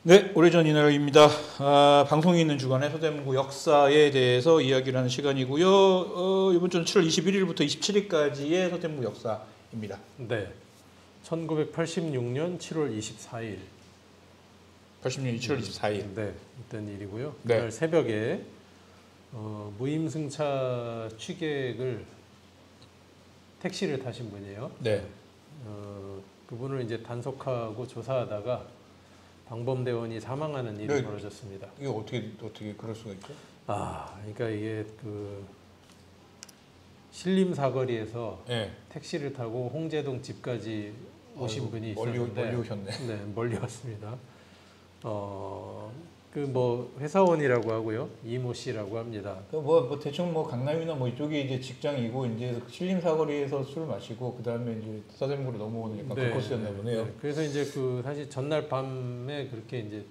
네, 오래전 이날입니다. 방송이 있는 주간에 서대문구 역사에 대해서 이야기를 하는 시간이고요. 이번 주는 7월 21일부터 27일까지의 서대문구 역사입니다. 네, 1986년 7월 24일. 86년 7월 24일. 네, 있던 일이고요. 네. 그날 새벽에 무임승차 취객을 택시를 타신 분이에요. 네. 그분을 이제 단속하고 조사하다가 방범대원이 사망하는 일이 네. 벌어졌습니다. 이게 어떻게 그럴 수가 있죠? 그러니까 이게 신림 사거리에서 네. 택시를 타고 홍제동 집까지 오신 분이 있었는데 멀리 오셨네. 네, 멀리 왔습니다. 회사원이라고 하고요, 이모 씨라고 합니다. 뭐 대충 뭐 강남이나 뭐 이쪽이 이제 직장이고 이제 신림 사거리에서 술을 마시고 그 다음에 이제 서대문구로 넘어오는 약간 그 코스였나 보네요. 네. 그래서 이제 사실 전날 밤에 그렇게 이제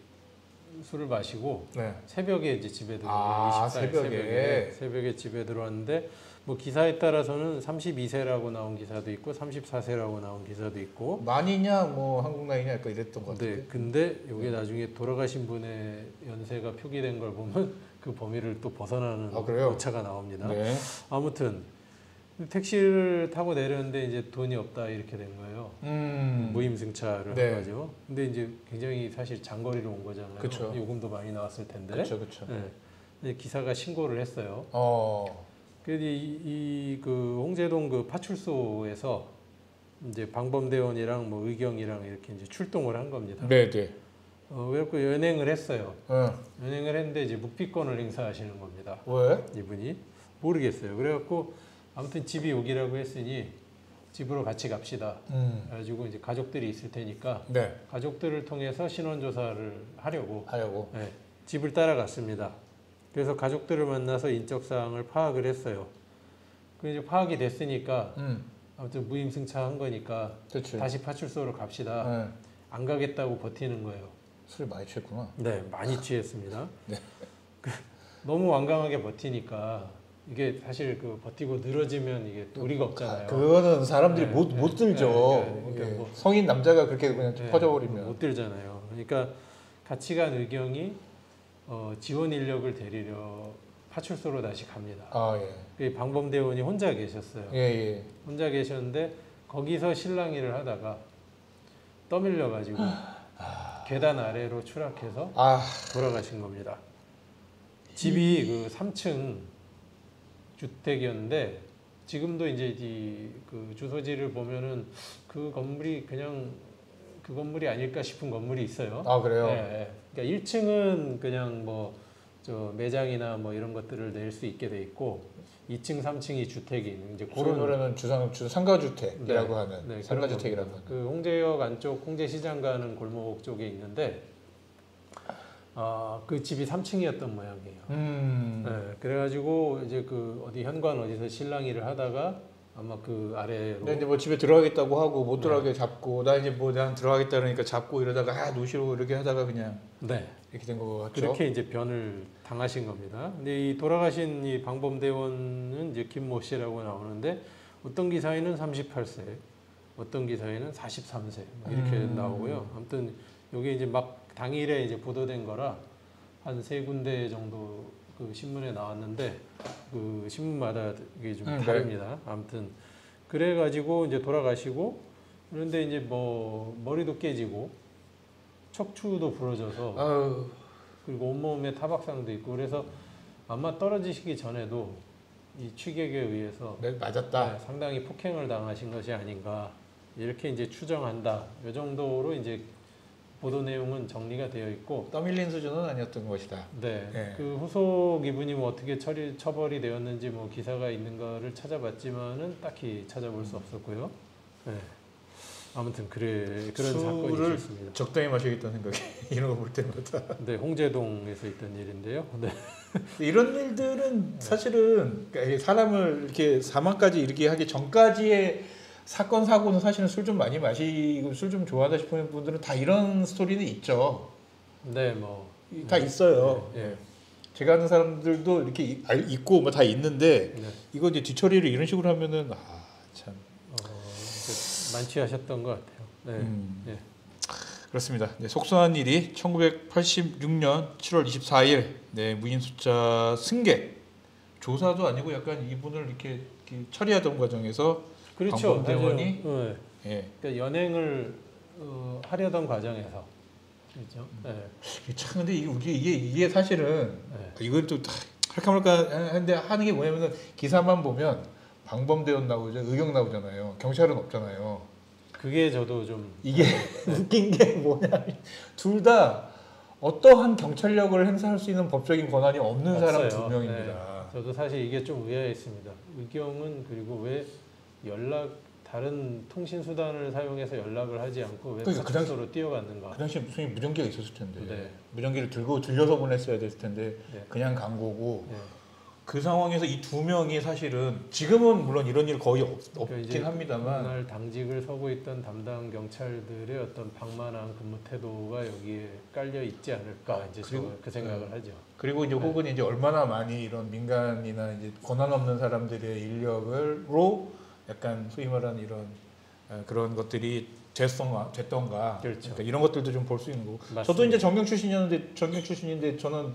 술을 마시고 네. 새벽에 이제 집에 들어왔어요. 새벽에 집에 들어왔는데 뭐 기사에 따라서는 32세라고 나온 기사도 있고 34세라고 나온 기사도 있고 만이냐 뭐 한국나이냐 약간 이랬던 것 같아요. 네, 근데 이게 나중에 돌아가신 분의 연세가 표기된 걸 보면 그 범위를 또 벗어나는 오차가 나옵니다. 네. 아무튼 택시를 타고 내렸는데 이제 돈이 없다 이렇게 된 거예요. 무임승차를 한 거죠. 근데 이제 굉장히 사실 장거리로 온 거잖아요. 그쵸. 요금도 많이 나왔을 텐데. 그렇죠. 네. 기사가 신고를 했어요. 그래서 그 홍제동 그 파출소에서 이제 방범대원이랑 뭐 의경이랑 이렇게 이제 출동을 한 겁니다. 네. 그래갖고 연행을 했어요. 연행을 했는데 이제 묵비권을 행사하시는 겁니다. 왜? 이분이 모르겠어요. 그래갖고 아무튼 집이 여기라고 했으니 집으로 같이 갑시다. 그래가지고 이제 가족들이 있을 테니까 가족들을 통해서 신원 조사를 하려고 네, 집을 따라갔습니다. 그래서 가족들을 만나서 인적 사항을 파악을 했어요. 그 이제 파악이 됐으니까 아무튼 무임승차한 거니까 그치. 다시 파출소로 갑시다. 안 가겠다고 버티는 거예요. 술을 많이 취했구나. 네, 많이 취했습니다. 네. 너무 완강하게 버티니까 이게 사실 버티고 늘어지면 이게 도리가 없잖아요. 그거는 사람들이 못 들죠. 그러니까 뭐, 성인 남자가 그렇게 그냥 퍼져버리면 못 들잖아요. 그러니까 같이 간 의경이 지원 인력을 데리러 파출소로 다시 갑니다. 그 방범대원이 혼자 계셨어요. 혼자 계셨는데 거기서 실랑이를 하다가 떠밀려가지고 계단 아래로 추락해서 돌아가신 겁니다. 집이 그 3층 주택이었는데 지금도 이제 그 주소지를 보면은 그 건물이 그냥 그 건물이 아닐까 싶은 건물이 있어요. 그래요? 네. 그러니까 1층은 그냥 뭐 매장이나 뭐 이런 것들을 낼 수 있게 돼 있고 2층, 3층이 주택이 이제 그런 노래는 상가주택이라고 하는 상가주택이라고 하는 그 홍제역 안쪽 홍제시장 가는 골목 쪽에 있는데 그 집이 3층이었던 모양이에요. 네, 그래가지고 이제 어디 현관 어디서 실랑이를 하다가 아마 그 아래로. 근데 이제 뭐 집에 들어가겠다고 하고 못 들어가게 잡고 나 이제 뭐 난 들어가겠다 그러니까 잡고 이러다가 노시로 이렇게 하다가 그냥 이렇게 된 거 같죠. 그렇게 이제 변을 당하신 겁니다. 근데 이 돌아가신 이 방범대원은 이제 김모 씨라고 나오는데 어떤 기사에는 38세, 어떤 기사에는 43세 이렇게 나오고요. 아무튼 이게 이제 막 당일에 이제 보도된 거라 한 3군데 정도 그 신문에 나왔는데 그 신문마다 이게 좀 다릅니다. 아무튼 그래가지고 이제 돌아가시고 그런데 이제 뭐 머리도 깨지고 척추도 부러져서 그리고 온몸에 타박상도 있고 그래서 아마 떨어지시기 전에도 이 취객에 의해서 맞았다. 상당히 폭행을 당하신 것이 아닌가 이렇게 이제 추정한다. 이 정도로 이제 보도 내용은 정리가 되어 있고 떠밀린 수준은 아니었던 것이다. 네. 그 후속 이분이 뭐 어떻게 처벌이 되었는지 뭐 기사가 있는 거를 찾아봤지만은 딱히 찾아볼 수 없었고요. 네. 아무튼 그런 사건이 있었습니다. 적당히 마셔야겠다는 생각이 이런 거 볼 때마다. 네, 홍제동에서 있던 일인데요. 네. 이런 일들은 사실은 사람을 이렇게 사망까지 이르게 하기 전까지의 사건 사고는 사실은 술 좀 많이 마시고 술 좀 좋아하다 싶은 분들은 다 이런 스토리는 있죠. 네, 뭐 다 있어요. 예. 예. 제가 아는 사람들도 이렇게 있고 뭐 다 있는데 네. 이거 이제 뒤처리를 이런 식으로 하면은 참 만취하셨던 것 같아요. 네. 예. 그렇습니다. 네, 속상한 일이 1986년 7월 24일 네, 무인 숫자 승객 조사도 아니고 약간 이분을 이렇게 처리하던 과정에서 그렇죠. 방범대원이 네. 예. 그러니까 연행을 하려던 과정에서 그렇죠. 네. 참 근데 이게 사실은 네. 이걸 또 할까 말까 하는데 하는 게 뭐냐면은 기사만 보면 방범대원 나오죠, 의경 나오잖아요. 경찰은 없잖아요. 그게 저도 좀 이게 웃긴 게 뭐냐면 둘 다 어떠한 경찰력을 행사할 수 있는 법적인 권한이 없는 사람 없어요. 두 명입니다. 네. 저도 사실 이게 좀 의아했습니다. 의경은 그리고 왜 다른 통신 수단을 사용해서 연락을 하지 않고 왜 그러니까 파출소로 뛰어갔는가? 그 당시에 무슨 무전기가 있었을 텐데 네. 무전기를 들고 들려서 보냈어야 됐을 텐데 네. 그냥 간 거고 네. 그 상황에서 이 두 명이 사실은 지금은 물론 이런 일 거의 그러니까 이제 없긴 합니다만 그날 당직을 서고 있던 담당 경찰들의 어떤 방만한 근무 태도가 여기에 깔려 있지 않을까 이제 그리고- 그 생각을 하죠. 그리고 이제 혹은 이제 얼마나 많이 이런 민간이나 이제 권한 없는 사람들의 인력으로 약간 소위 말하는 이런 그런 것들이 됐던가 그렇죠. 그러니까 이런 것들도 좀 볼 수 있는 거고 맞습니다. 저도 이제 전경 출신인데 저는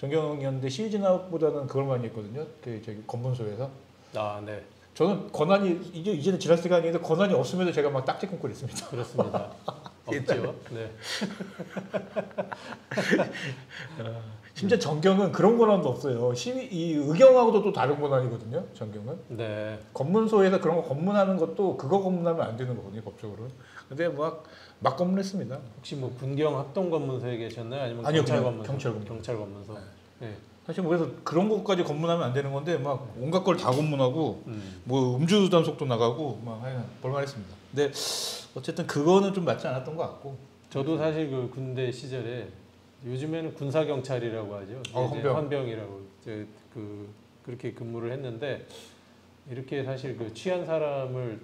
전경이었는데 시진학보다는 그걸 많이 했거든요. 그 저기 검문소에서 아, 네, 저는 권한이 이제는 지난 시간이 아닌데 권한이 없음에도 제가 막 딱지 끊고 있습니다. 그렇습니다. 없죠. 네, 심지어 전경은 그런 권한도 없어요. 이 의경하고도 또 다른 권한이거든요. 전경은 네. 검문소에서 그런 거 검문하는 것도 그거 검문하면 안 되는 거거든요. 법적으로. 근데 막 검문했습니다. 혹시 뭐 군경 합동검문소에 계셨나요? 아니면 아니요, 경찰 그냥 검문소? 경찰 검문소. 경찰 검문소. 네. 사실 뭐 그래서 그런 것까지 검문하면 안 되는 건데 막 온갖 걸 다 검문하고 뭐 음주 단속도 나가고 막 하여간 볼만했습니다. 근데 어쨌든 그거는 좀 맞지 않았던 것 같고. 저도 사실 그 군대 시절에 요즘에는 군사 경찰이라고 하죠. 헌병. 헌병이라고 그렇게 근무를 했는데 이렇게 사실 그 취한 사람을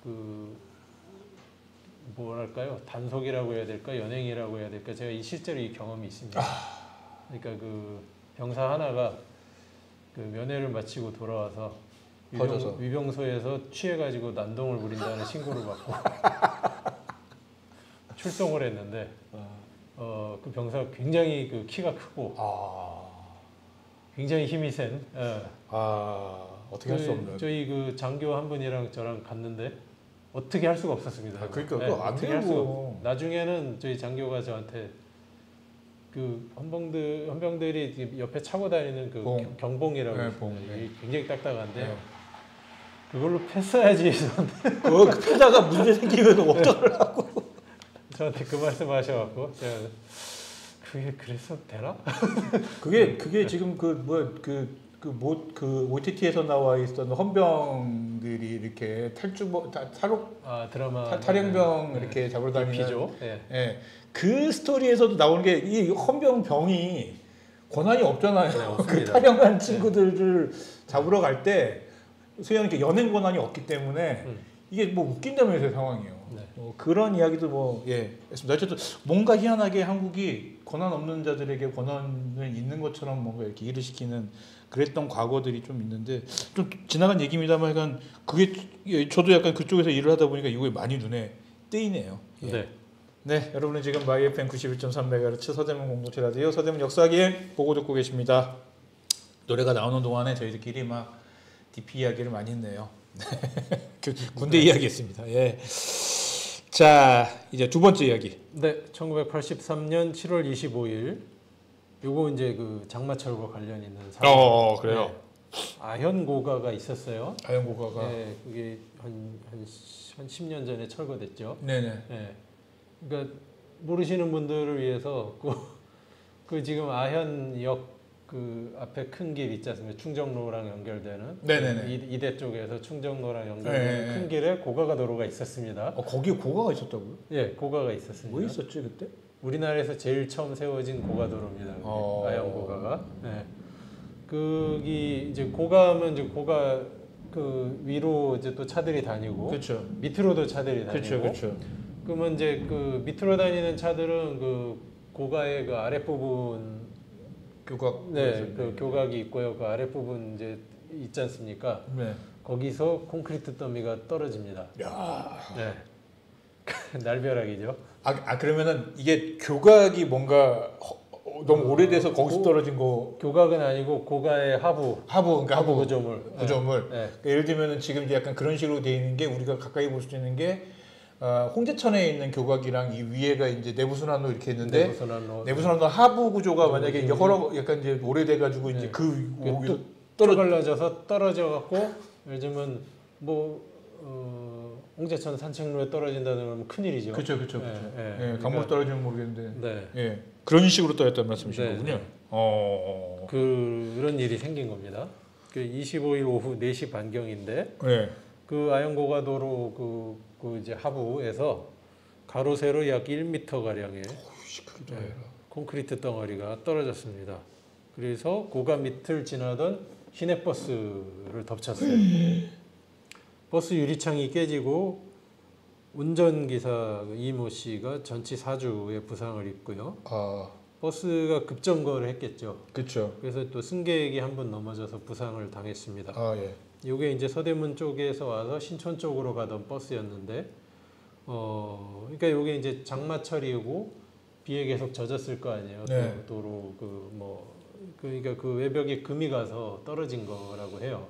그 뭐랄까요 단속이라고 해야 될까 연행이라고 해야 될까 제가 실제로 이 경험이 있습니다. 그러니까 그 병사 하나가 그 면회를 마치고 돌아와서 퍼져서. 위병소에서 취해가지고 난동을 부린다는 신고를 받고 출동을 했는데 그 병사가 굉장히 그 키가 크고 굉장히 힘이 센 어떻게 할 수 없는. 저희 그 장교 한 분이랑 저랑 갔는데 어떻게 할 수가 없었습니다. 그러니까 그거 안 어떻게 할 수가 되고. 없. 나중에는 저희 장교가 저한테 그 헌병들이 옆에 차고 다니는 그 봉. 경봉이라고 네, 있습니다. 봉, 네. 굉장히 딱딱한데 네. 그걸로 패스해야지 그거 패다가 문제 생기면 어떡하려고. 저한테 그 말씀하셔갖고 제가 그게 그래서 되나? 그게 지금 그 OTT에서 나와 있던 헌병들이 이렇게 드라마 탈영병 이렇게 잡으러 다니는 DP죠. 예. 예. 그 스토리에서도 나오는 게 이 헌병병이 권한이 없잖아요. 네, 그 없습니다. 탈영한 친구들을 잡으러 갈 때 소위 이렇게 연행 권한이 없기 때문에 이게 뭐 웃긴다면서요 상황이에요. 네. 그런 이야기도 했습니다. 어쨌든 뭔가 희한하게 한국이 권한 없는 자들에게 권한을 있는 것처럼 뭔가 이렇게 일을 시키는 그랬던 과거들이 좀 있는데 좀 지나간 얘기입니다만 약간 그게 저도 약간 그쪽에서 일을 하다 보니까 이거에 많이 눈에 띄네요. 예. 네. 네, 여러분은 지금 마이 FM 91.3MHz 서대문 공동체 라디오 서대문 역사기행 보고 듣고 계십니다. 노래가 나오는 동안에 저희들끼리 막 DP 이야기를 많이 했네요. 군대 이야기했습니다. 예. 자, 이제 두 번째 이야기. 네, 1983년 7월 25일. 요거 이제 그 장마철과 관련 있는 사건. 그래요. 네. 아현고가가 있었어요. 아현고가가. 네, 그게 한 10년 전에 철거됐죠. 네네. 네. 그러니까 모르시는 분들을 위해서 그 지금 아현역 그 앞에 큰 길 있지 않습니까? 충정로랑 연결되는. 네네네. 이대 쪽에서 충정로랑 연결되는 네. 큰 길에 고가 도로가 있었습니다. 거기에 고가가 있었다고요? 예, 고가가 있었습니다. 뭐 있었지 그때? 우리나라에서 제일 처음 세워진 고가도로입니다. 아현고가가. 네. 거기 이제 고가하면 이제 고가 그 위로 이제 또 차들이 다니고 그렇죠. 밑으로도 차들이 다니고. 그렇죠, 그렇죠. 그러면 이제 그 밑으로 다니는 차들은 그 고가의 그 아랫부분 교각. 네, 그 교각이 있고요. 그 아랫부분 이제 있지 않습니까? 네. 거기서 콘크리트 더미가 떨어집니다. 야. 네. 날벼락이죠. 그러면은 이게 교각이 뭔가 너무 오래돼서 거기서 떨어진 거. 교각은 아니고 고가의 하부 그러니까 하부 구조물. 구조물. 네. 그러니까 예를 들면은 지금 이제 약간 그런 식으로 돼 있는 게 우리가 가까이 볼 수 있는 게 홍제천에 있는 교각이랑 이 위에가 이제 내부순환로 이렇게 있는데 내부순환로 하부 구조가 만약에 이제 약간 이제 오래돼 가지고 이제 그 위로 떨어져서 떨어져 갖고 예를 들면 뭐 홍제천 산책로에 떨어진다는 건 큰일이죠. 그렇죠. 예, 강물 떨어지면 모르겠는데. 네. 예. 그런 식으로 떨어졌다는 말씀이신 네, 거군요. 네. 그런 일이 생긴 겁니다. 그 25일 오후 4시 반경인데 네. 그 아연고가도로 그 이제 하부에서 가로 세로 약 1m 가량의 콘크리트 덩어리가 떨어졌습니다. 그래서 고가 밑을 지나던 시내버스를 덮쳤어요. 버스 유리창이 깨지고 운전기사 이모 씨가 전치 4주의 부상을 입고요. 버스가 급정거를 했겠죠. 그렇죠. 그래서 또 승객이 한 분 넘어져서 부상을 당했습니다. 예. 이게 이제 서대문 쪽에서 와서 신촌 쪽으로 가던 버스였는데, 그러니까 이게 이제 장마철이고 비에 계속 젖었을 거 아니에요. 네. 도로 그러니까 그 외벽에 금이 가서 떨어진 거라고 해요.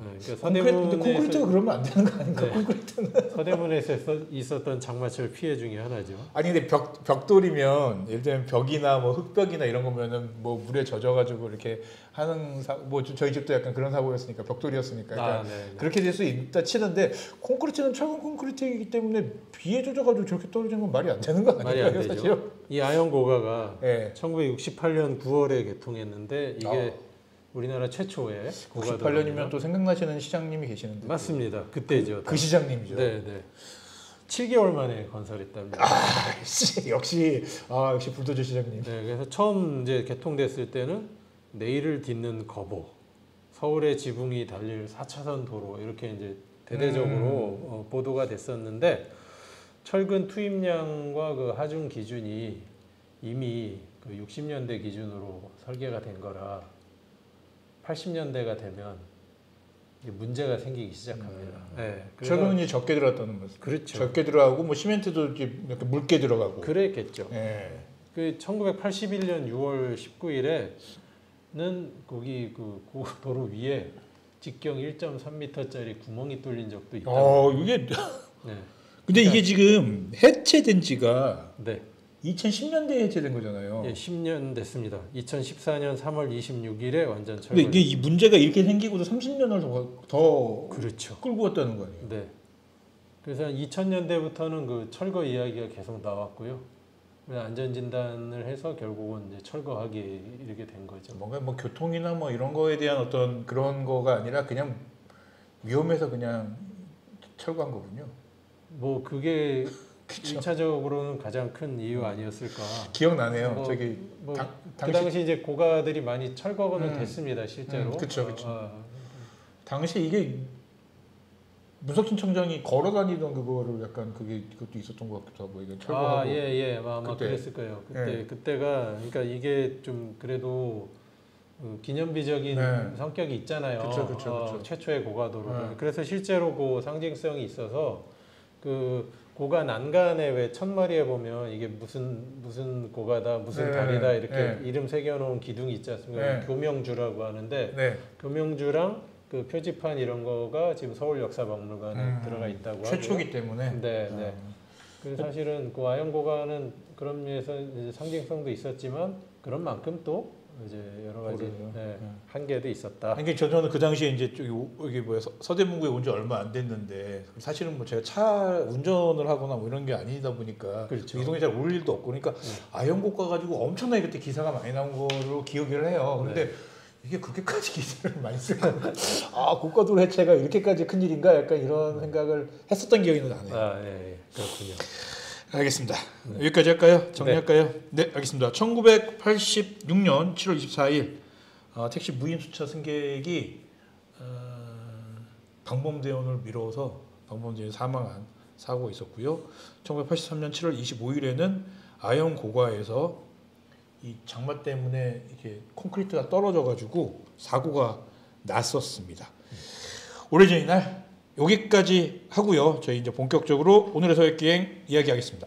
네, 그러니까 근데 콘크리트가 그러면 안 되는 거 아닌가? 네. 콘크리트는. 서대문에서 있었던 장마철 피해 중에 하나죠. 아니 근데 벽돌이면 예를 들면 벽이나 뭐 흙벽이나 이런 거면은 뭐 물에 젖어가지고 이렇게 하는 뭐 저희 집도 약간 그런 사고였으니까 벽돌이었으니까 그러니까 네. 그렇게 될 수 있다 치는데 콘크리트는 철근 콘크리트이기 때문에 비에 젖어가지고 저렇게 떨어지는 건 말이 안 되는 거 말이 안 아니에요 되죠. 사실? 이 아연고가가 네. 1968년 9월에 개통했는데 이게 우리나라 최초의 98년이면 또 생각나시는 시장님이 계시는데 맞습니다. 그때죠. 그 시장님이죠. 네. 7개월 만에 건설했답니다. 역시 불도저 시장님. 네, 그래서 처음 이제 개통됐을 때는 내일을 딛는 거보, 서울의 지붕이 달릴 4차선 도로 이렇게 이제 대대적으로 보도가 됐었는데 철근 투입량과 그 하중 기준이 이미 그 60년대 기준으로 설계가 된 거라 80년대가 되면 문제가 생기기 시작합니다. 네, 철근이 적게 들어갔다는 거죠. 그렇죠. 적게 들어가고 뭐 시멘트도 이렇게 묽게 들어가고. 그랬겠죠. 네. 그 1981년 6월 19일에는 거기 그 도로 위에 직경 1.3m짜리 구멍이 뚫린 적도 있다. 이게 네. 근데 이게 지금 해체된 지가 네. 2010년대에 해체된 거잖아요. 예, 10년 됐습니다. 2014년 3월 26일에 완전 철거. 근데 이게 이 문제가 이렇게 생기고도 30년을 더 그렇죠. 끌고 왔다는 거 아니에요? 네. 그래서 2000년대부터는 그 철거 이야기가 계속 나왔고요. 안전진단을 해서 결국은 이제 철거하기 이렇게 된 거죠. 뭔가 뭐 교통이나 뭐 이런 거에 대한 어떤 그런 거가 아니라 그냥 위험해서 그냥 철거한 거군요. 뭐 그게 그쵸. 1차적으로는 가장 큰 이유 아니었을까. 기억나네요. 그 당시 이제 고가들이 많이 철거는 됐습니다. 실제로. 그렇죠. 당시 이게 문석진 청장이 걸어 다니던 그거를 약간 그것도 있었던 것 같기도 하고 이게 철거하고. 아마 그랬을 거예요. 그때가 그러니까 이게 좀 그래도 기념비적인 성격이 있잖아요. 그렇죠. 최초의 고가도로. 그래서 실제로 그 상징성이 있어서 그 고가 난간에 왜 천마리에 보면 이게 무슨 고가다 무슨 달이다 이렇게 이름 새겨놓은 기둥이 있지 않습니까? 교명주라고 하는데 교명주랑 그 표지판 이런 거가 지금 서울역사박물관에 들어가 있다고 하고요. 최초기 때문에. 네. 그래서 사실은 그 아연고가는 그런 면에서 이제 상징성도 있었지만 그런 만큼 또 이제 여러 가지 한계도 있었다. 이게 저는 그 당시에 이제 여기 서대문구에 온 지 얼마 안 됐는데 사실은 뭐 제가 차 운전을 하거나 뭐 이런 게 아니다 보니까 그렇죠. 이동에 잘 올 일도 없고 그러니까 아연고가 가지고 엄청나게 그때 기사가 많이 나온 거로 기억을 해요. 근데 이게 그렇게까지 기사를 많이 쓸 건가? 고가도로 해체가 이렇게까지 큰 일인가? 약간 이런 생각을 했었던 기억이 나네요. 그렇군요. 알겠습니다. 여기까지 할까요? 정리할까요? 네, 알겠습니다. 1986년 7월 24일 택시 무인 주차 승객이 방범대원을 밀어서 방범대원이 사망한 사고가 있었고요. 1983년 7월 25일에는 아영 고가에서 이 장마 때문에 이렇게 콘크리트가 떨어져가지고 사고가 났었습니다. 오래전의 날 여기까지 하고요. 저희 이제 본격적으로 오늘의 서획기행 이야기하겠습니다.